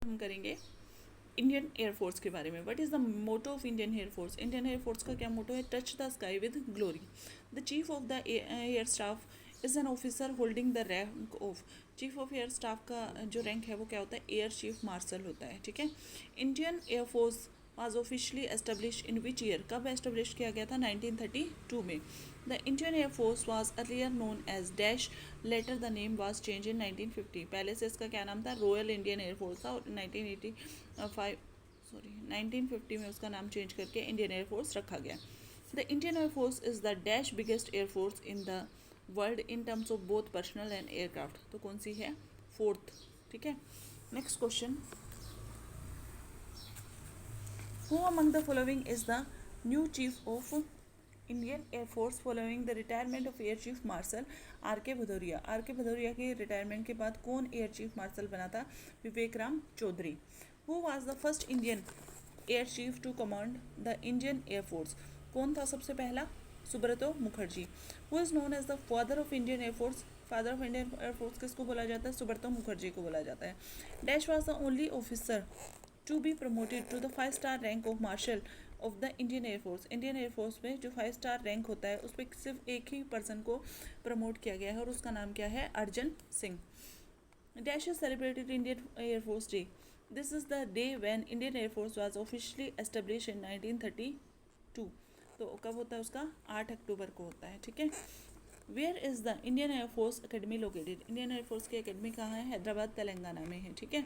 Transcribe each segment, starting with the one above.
हम करेंगे Indian air force के बारे में. What is the motto of Indian air force? Indian air force का क्या मोटो है? Touch the sky with glory. The chief of the air staff is an officer holding the rank of. Chief of air staff का जो rank है वो क्या होता है? एयर चीफ मार्शल होता है. ठीक है. Indian air force was officially established in which year? कब एस्टेब्लिश किया गया था? 1932 में. The Indian Air Force was earlier known as Dash. Later the name was changed in 1950. पहले से इसका क्या नाम था? रॉयल इंडियन एयरफोर्स था और 1950 में उसका नाम चेंज करके इंडियन एयरफोर्स रखा गया. The Indian Air Force is the Dash biggest air force in the world in terms of both personnel and aircraft. तो कौन सी है? फोर्थ. ठीक है. Next question. Who among the following is the new chief of Indian Air Force following the retirement of Air Chief Marshal R.K. Bhadauria? R.K. Bhadauria के retirement के बाद कौन air chief marshal बना था? विवेक Ram Chaudhary. Who was the first Indian air chief to command the Indian Air Force? कौन था सबसे पहला? Subroto Mukherjee. Who is known as the father of Indian Air Force? Father of Indian air force किसको बोला जाता है? सुब्रतो मुखर्जी को बोला जाता है. Dash was the only officer to be promoted to the 5 star rank of marshal of the Indian air force. Indian air force में जो 5 स्टार रैंक होता है उस पर सिर्फ एक ही पर्सन को प्रमोट किया गया है और उसका नाम क्या है? Arjan Singh. Dash is celebrated Indian air force day. This is the day when Indian air force was officially establish in 1932. तो कब होता है उसका? 8 अक्टूबर को होता है. ठीक है. Where is the Indian air force academy located? Indian air force की अकेडमी कहाँ है? हैदराबाद तेलंगाना में है. ठीक है.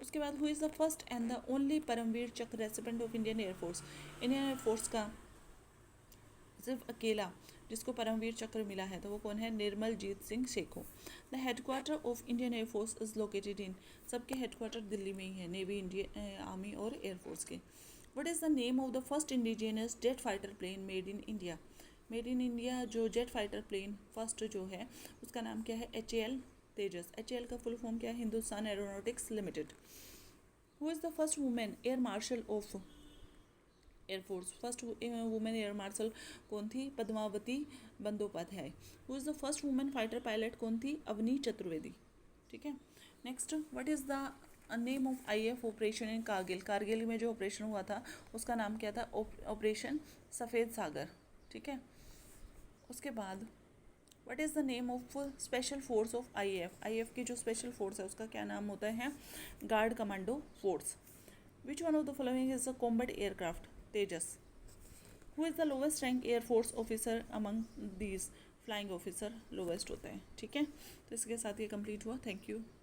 उसके बाद who is the first and the only Param Vir Chakra recipient of Indian air force? Indian air force का सिर्फ अकेला जिसको परमवीर चक्र मिला है तो वो कौन है? Nirmal Jit Singh Sekhon. The headquarter of Indian air force is located in. सबके हेडक्वार्टर दिल्ली में ही है, नेवी, इंडियन आर्मी और एयरफोर्स के. What is the name of the first indigenous jet fighter plane made in India? Made in India जो जेट फाइटर प्लेन फर्स्ट जो है उसका नाम क्या है? HAL तेजस. HAL का फुल फॉर्म क्या है? Hindustan aeronautics limited. Who is the first women air marshal of air force? First women air marshal कौन थी? Padmavati Bandopadhyay. Who is the first women fighter pilot कौन थी? अवनी चतुर्वेदी. ठीक है. Next. What is the name of IF operation in Kargil? Kargil में जो operation हुआ था उसका नाम क्या था? ऑपरेशन सफ़ेद सागर. ठीक है. उसके बाद what is the name of special force of IF की जो स्पेशल फोर्स है उसका क्या नाम होता है? Guard commando force. Which one of the following is a combat aircraft? Tejas. Who is the lowest rank air force officer among these? Flying officer lowest होता है. ठीक है. तो इसके साथ ये कंप्लीट हुआ. Thank you.